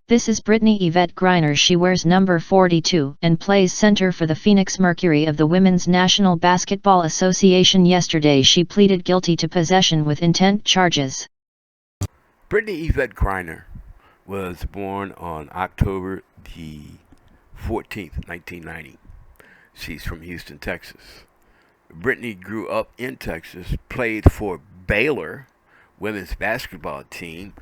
This is Brittney Yvette Griner. She wears number 42 and plays center for the Phoenix Mercury of the Women's National Basketball Association. Yesterday she pleaded guilty to possession with intent charges. Brittney Yvette Griner was born on October the 14th, 1990. She's from Houston, Texas. Brittney grew up in Texas, played for Baylor women's basketball team,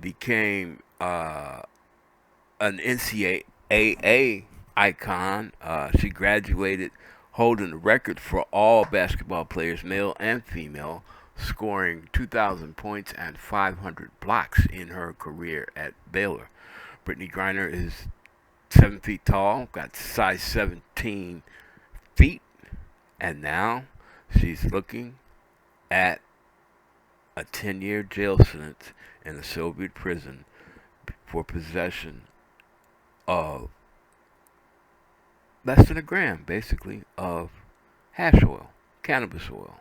became an NCAA icon. She graduated holding the record for all basketball players, male and female, scoring 2,000 points and 500 blocks in her career at Baylor. Brittney Griner is 7 feet tall, got size 17 feet, and now she's looking at a 10-year jail sentence in a Soviet prison for possession of less than a gram, basically, of hash oil, cannabis oil.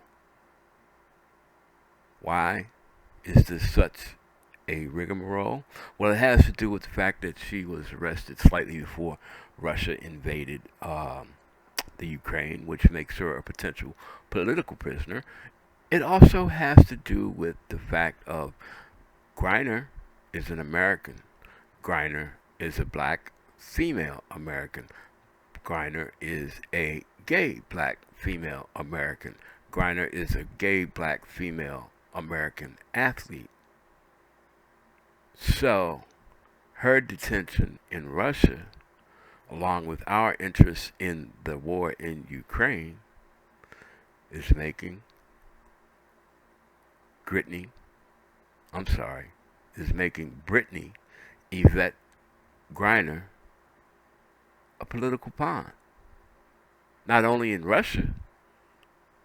Why is this such a rigmarole? Well, it has to do with the fact that she was arrested slightly before Russia invaded the Ukraine, which makes her a potential political prisoner. It also has to do with the fact of Griner is an American. Griner is a black female American. Griner is a gay black female American. Griner is a gay black female American athlete. So, her detention in Russia, along with our interest in the war in Ukraine, is making Brittney Yvette Griner a political pawn. Not only in Russia,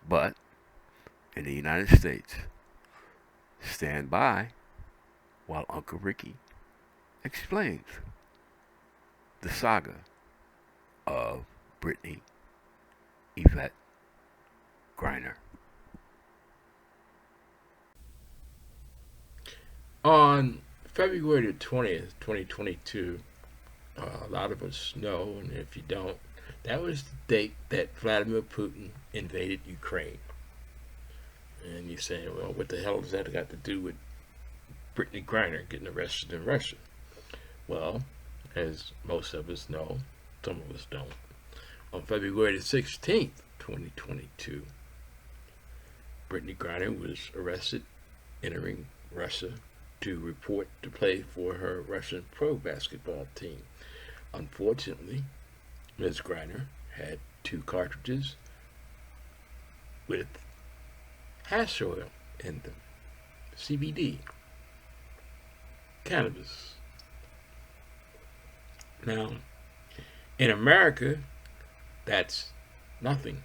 but in the United States. Stand by while Uncle Ricky explains the saga of Brittney Yvette Griner. On February the 20th, 2022, a lot of us know, and if you don't, that was the date that Vladimir Putin invaded Ukraine. And you're saying, well, what the hell does that got to do with Brittney Griner getting arrested in Russia? Well, as most of us know, some of us don't, on February the 16th, 2022, Brittney Griner was arrested entering Russia to report to play for her Russian pro basketball team. Unfortunately, Ms. Griner had 2 cartridges with hash oil in them, CBD, cannabis. Now, in America, that's nothing.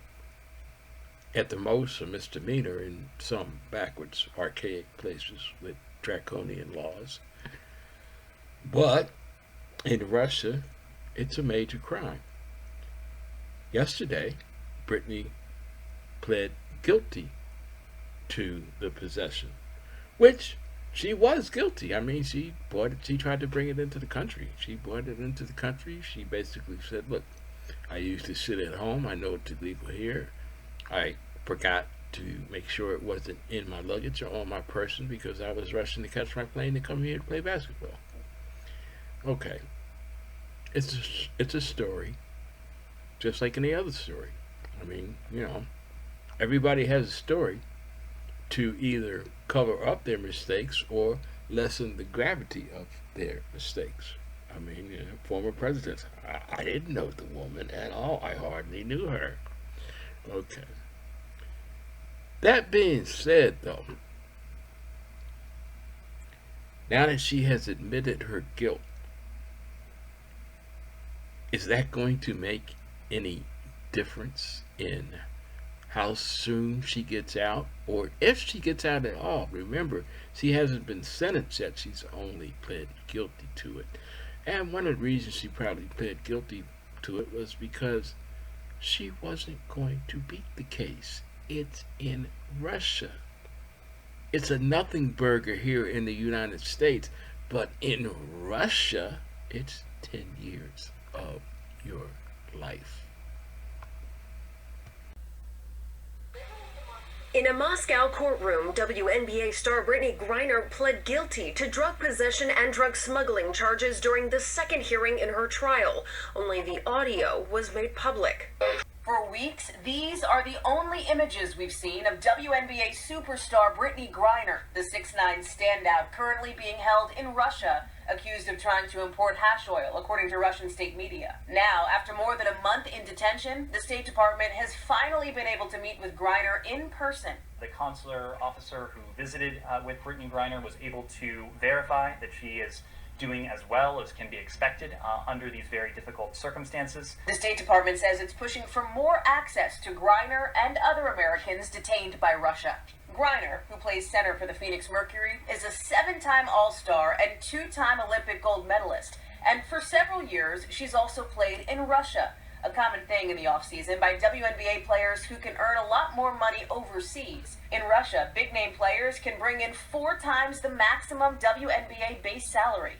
At the most, a misdemeanor in some backwards, archaic places with draconian laws. But in Russia, it's a major crime. Yesterday, Brittney pled guilty to the possession, which she was guilty. I mean, she bought it. She tried to bring it into the country. She brought it into the country. She basically said, look, I used to sit at home. I know it's illegal here. I forgot to make sure it wasn't in my luggage or on my person because I was rushing to catch my plane to come here to play basketball. Okay. It's a story, just like any other story. I mean, everybody has a story to either cover up their mistakes or lessen the gravity of their mistakes. I mean, former presidents. I didn't know the woman at all. I hardly knew her. Okay. That being said, though, now that she has admitted her guilt, is that going to make any difference in how soon she gets out, or if she gets out at all? Remember, she hasn't been sentenced yet. She's only pled guilty to it. And one of the reasons she probably pled guilty to it was because she wasn't going to beat the case. It's in Russia. It's a nothing burger here in the United States But in Russia, it's 10 years of your life. In a Moscow courtroom, WNBA star BRITNey Griner pled guilty to drug possession and drug smuggling charges during the second hearing in her trial. Only the audio was made public. For weeks, these are the only images we've seen of WNBA superstar BRITNey Griner, the 6'9" standout currently being held in Russia, accused of trying to import hash oil, according to Russian state media. Now, after more than a month in detention, the State Department has finally been able to meet with Griner in person. The consular officer who visited with BRITNey Griner was able to verify that she is doing as well as can be expected under these very difficult circumstances. The State Department says it's pushing for more access to Griner and other Americans detained by Russia. Griner, who plays center for the Phoenix Mercury, is a 7-time All-Star and 2-time Olympic gold medalist. And for several years, she's also played in Russia, a common thing in the offseason by WNBA players who can earn a lot more money overseas. In Russia, big-name players can bring in 4 times the maximum WNBA base salary.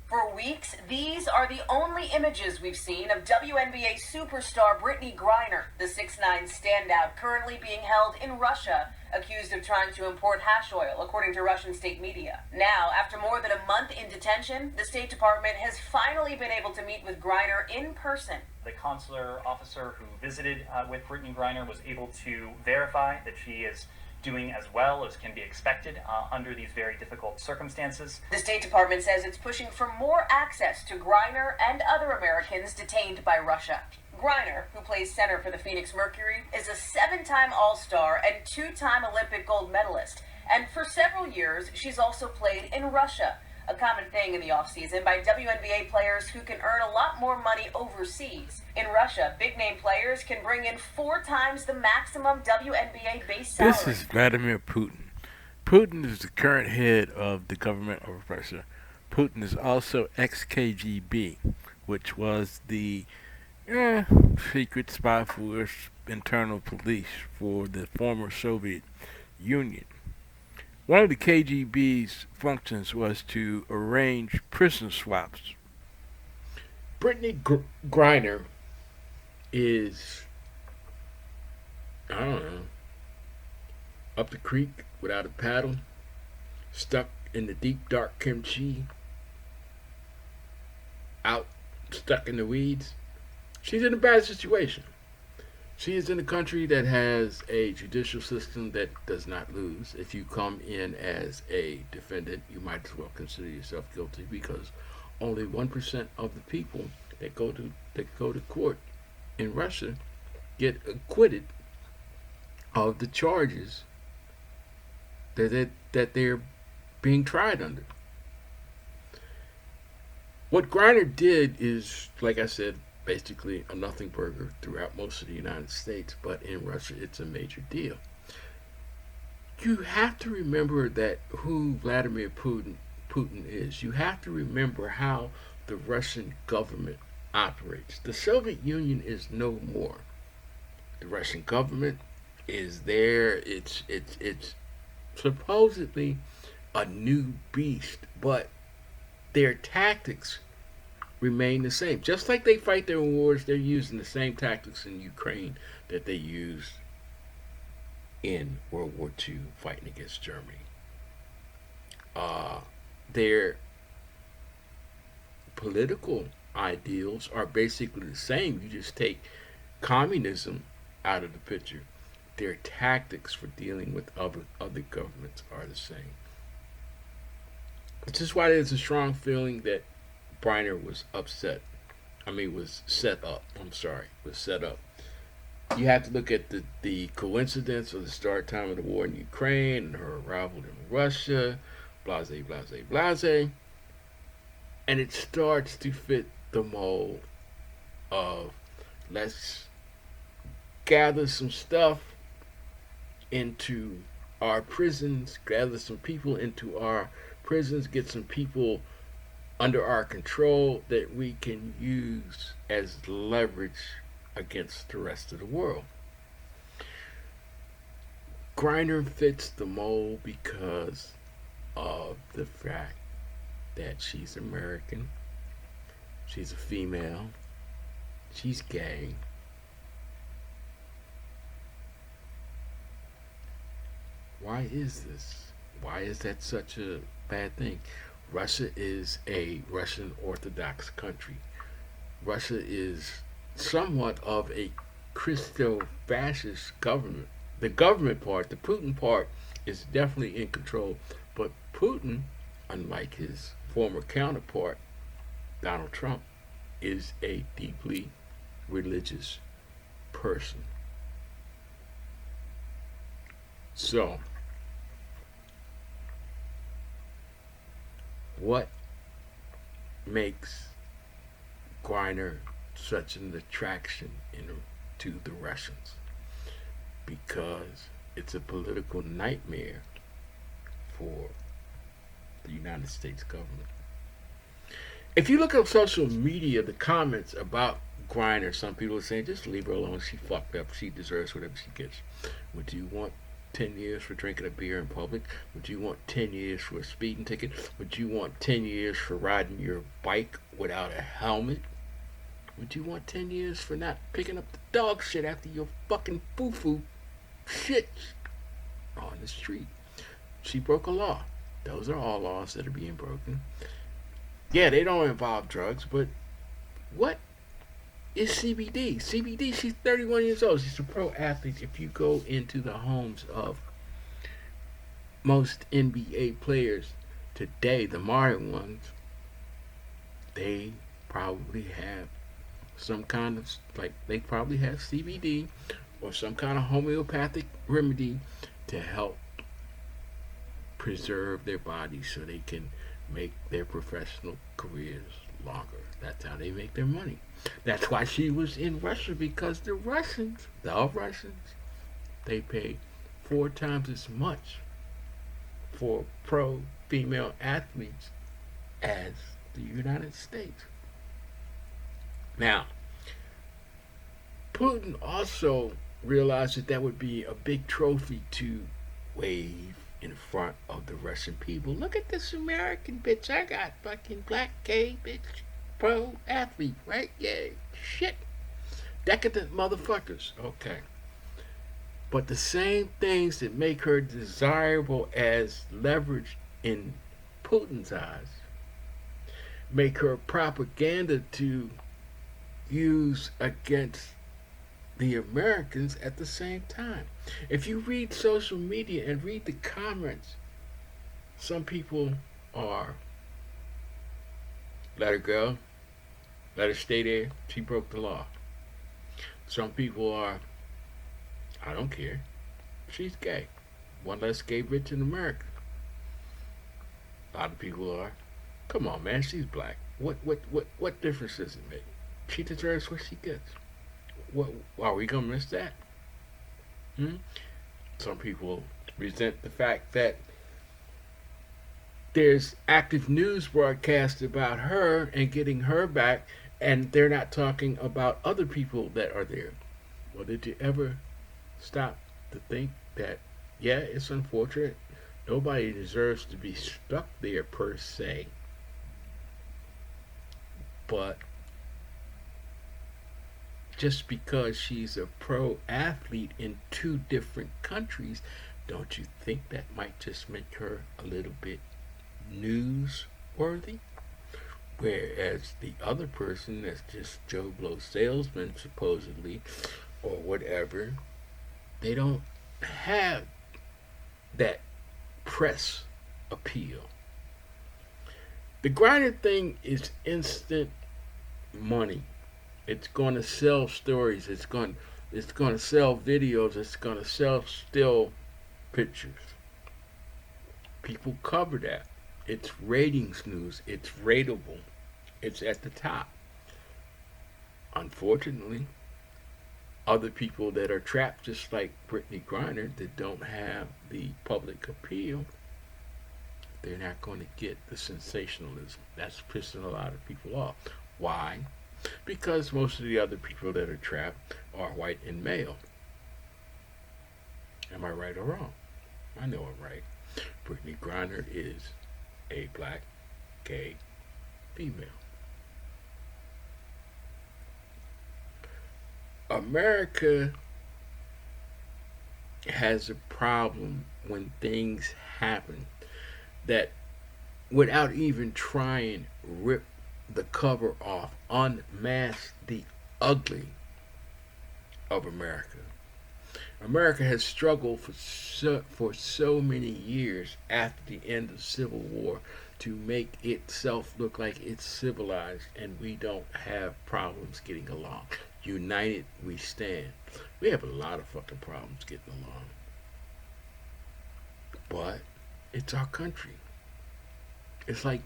For weeks, these are the only images we've seen of WNBA superstar BRITNey Griner, the 6'9" standout currently being held in Russia, accused of trying to import hash oil, according to Russian state media. Now, after more than a month in detention, the State Department has finally been able to meet with Griner in person. The consular officer who visited with BRITNey Griner was able to verify that she is doing as well as can be expected under these very difficult circumstances. The State Department says it's pushing for more access to Griner and other Americans detained by Russia. Griner, who plays center for the Phoenix Mercury, is a 7-time All-Star and 2-time Olympic gold medalist. And for several years, she's also played in Russia, a common thing in the offseason by WNBA players who can earn a lot more money overseas. In Russia, big-name players can bring in 4 times the maximum WNBA base salary. This is Vladimir Putin. Putin is the current head of the government of Russia. Putin is also ex-KGB, which was the secret spy force, internal police for the former Soviet Union. One of the KGB's functions was to arrange prison swaps. BRITNey Griner is, I don't know, up the creek without a paddle, stuck in the deep dark kimchi, out stuck in the weeds. She's in a bad situation. She is in a country that has a judicial system that does not lose. If you come in as a defendant, you might as well consider yourself guilty, because only 1% of the people that go to court in Russia get acquitted of the charges that they're being tried under. What Griner did is, like I said, basically a nothing burger throughout most of the United States, but in Russia it's a major deal. You have to remember that who Vladimir Putin is. You have to remember how the Russian government operates. The Soviet Union is no more. The Russian government is there. It's supposedly a new beast, but their tactics remain the same. Just like they fight their wars, they're using the same tactics in Ukraine that they used in World War II fighting against Germany. Their political ideals are basically the same. You just take communism out of the picture. Their tactics for dealing with other governments are the same. Which is why there's a strong feeling that Griner was set up. You have to look at the coincidence of the start time of the war in Ukraine and her arrival in Russia, blase, blase, blase. And it starts to fit the mold of, let's gather some stuff into our prisons, gather some people into our prisons, get some people under our control that we can use as leverage against the rest of the world. Griner fits the mold because of the fact that she's American, she's a female, she's gay. Why is this? Why is that such a bad thing? Russia is a Russian Orthodox country. Russia is somewhat of a Christo-fascist government. The government part, the Putin part, is definitely in control. But Putin, unlike his former counterpart, Donald Trump, is a deeply religious person. So, what makes Griner such an attraction to the Russians? Because it's a political nightmare for the United States government. If you look at social media, the comments about Griner, some people are saying, just leave her alone. She fucked up. She deserves whatever she gets. Would you want 10 years for drinking a beer in public? Would you want 10 years for a speeding ticket? Would you want 10 years for riding your bike without a helmet? Would you want 10 years for not picking up the dog shit after your fucking foo-foo shit on the street? She broke a law. Those are all laws that are being broken. Yeah, they don't involve drugs, but what is CBD? CBD, she's 31 years old. She's a pro athlete. If you go into the homes of most NBA players today, the modern ones, they probably have some kind of, they probably have CBD or some kind of homeopathic remedy to help preserve their bodies so they can make their professional careers longer. That's how they make their money. That's why she was in Russia, because the Russians, they pay 4 times as much for pro female athletes as the United States. Now, Putin also realized that would be a big trophy to wave in front of the Russian people. Look at this American bitch. I got fucking black gay bitch pro athlete, right? Yeah, shit. Decadent motherfuckers. Okay. But the same things that make her desirable as leverage in Putin's eyes make her propaganda to use against the Americans at the same time. If you read social media and read the comments, some people are, let her go, let her stay there, she broke the law. Some people are, I don't care, she's gay, one less gay bitch in America. A lot of people are, come on man, she's black. What difference does it make? She deserves what she gets. What, are we gonna miss that? Some people resent the fact that there's active news broadcast about her and getting her back, and they're not talking about other people that are there. Well, did you ever stop to think that, yeah, it's unfortunate. Nobody deserves to be stuck there per se. But just because she's a pro athlete in 2 different countries, don't you think that might just make her a little bit newsworthy? Whereas the other person that's just Joe Blow salesman, supposedly, or whatever, they don't have that press appeal. The Griner thing is instant money. It's going to sell stories. It's going to sell videos. It's going to sell still pictures. People cover that. It's ratings news. It's rateable. It's at the top. Unfortunately, other people that are trapped, just like BRITNEY Griner, that don't have the public appeal, they're not going to get the sensationalism. That's pissing a lot of people off. Why? Because most of the other people that are trapped are white and male. Am I right or wrong? I know I'm right. BRITNEY Griner is a black gay female. America has a problem when things happen that, without even trying, rip the cover off, unmask the ugly of America. America has struggled for so many years after the end of the Civil War to make itself look like it's civilized, and we don't have problems getting along. United we stand. We have a lot of fucking problems getting along. But it's our country. It's like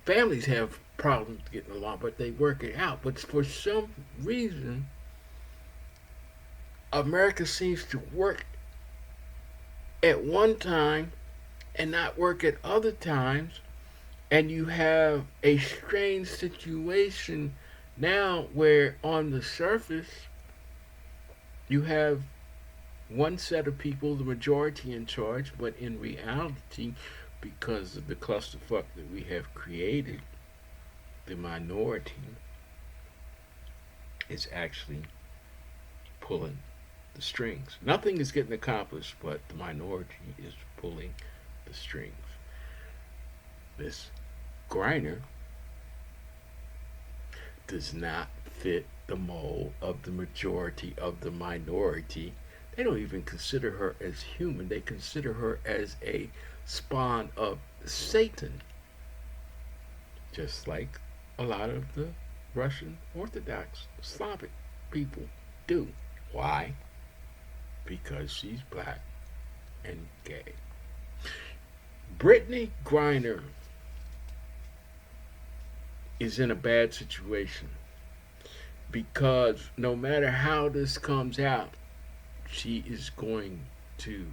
families have problems getting along, but they work it out. But for some reason, America seems to work at one time and not work at other times. And you have a strange situation now where on the surface you have one set of people, the majority, in charge, but in reality, because of the clusterfuck that we have created, the minority is actually pulling the strings. Nothing is getting accomplished, but the minority is pulling the strings. This Griner does not fit the mold of the majority of the minority. They don't even consider her as human. They consider her as a spawn of Satan. Just like a lot of the Russian Orthodox Slavic people do. Why? Because she's black and gay. Brittney Griner is in a bad situation because no matter how this comes out, she is going to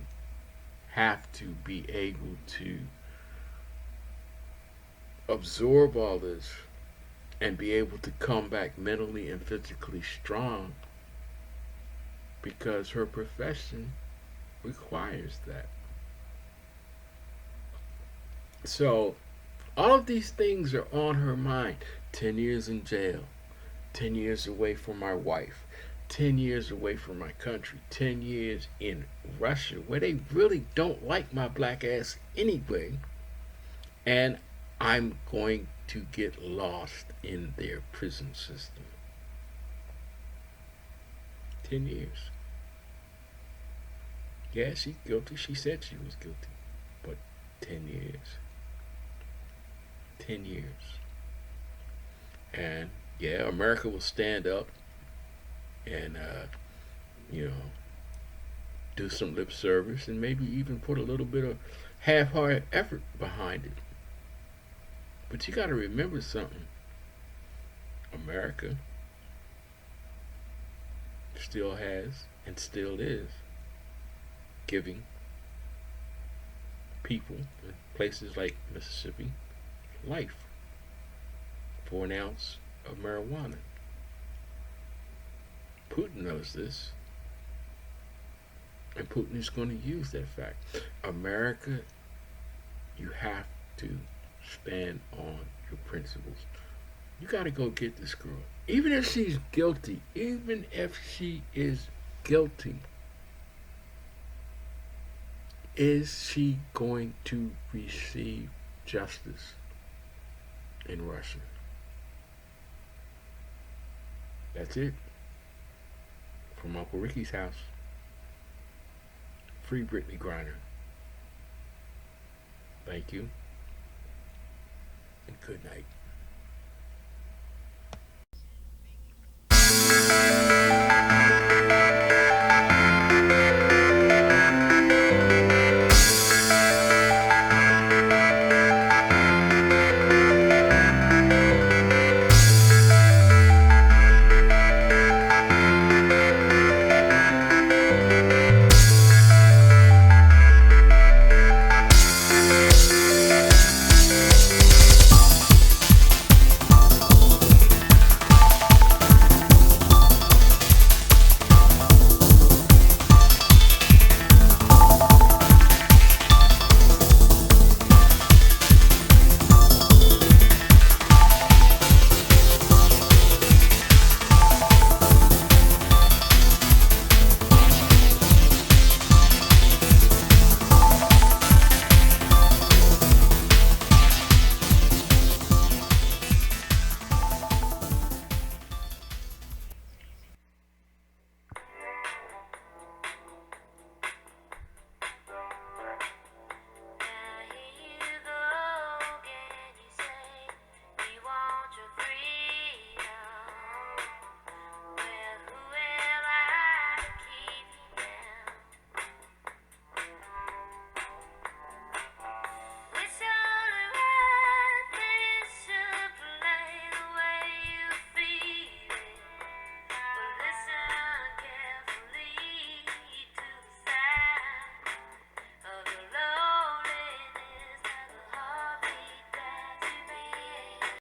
have to be able to absorb all this and be able to come back mentally and physically strong, because her profession requires that. So all of these things are on her mind. 10 years in jail, 10 years away from my wife, 10 years away from my country, 10 years in Russia, where they really don't like my black ass anyway, and I'm going to get lost in their prison system. 10 years. Yeah, she's guilty. She said she was guilty. But 10 years. 10 years. And yeah, America will stand up and, do some lip service and maybe even put a little bit of half-hearted effort behind it. But you got to remember something. America still has and still is giving people in places like Mississippi life for an ounce of marijuana. Putin knows this, and Putin is going to use that fact. America, you have to stand on your principles. You got to go get this girl. Even if she's guilty, even if she is guilty, is she going to receive justice in Russia? That's it. From Uncle Ricky's house. Free Brittney Griner. Thank you. And good night.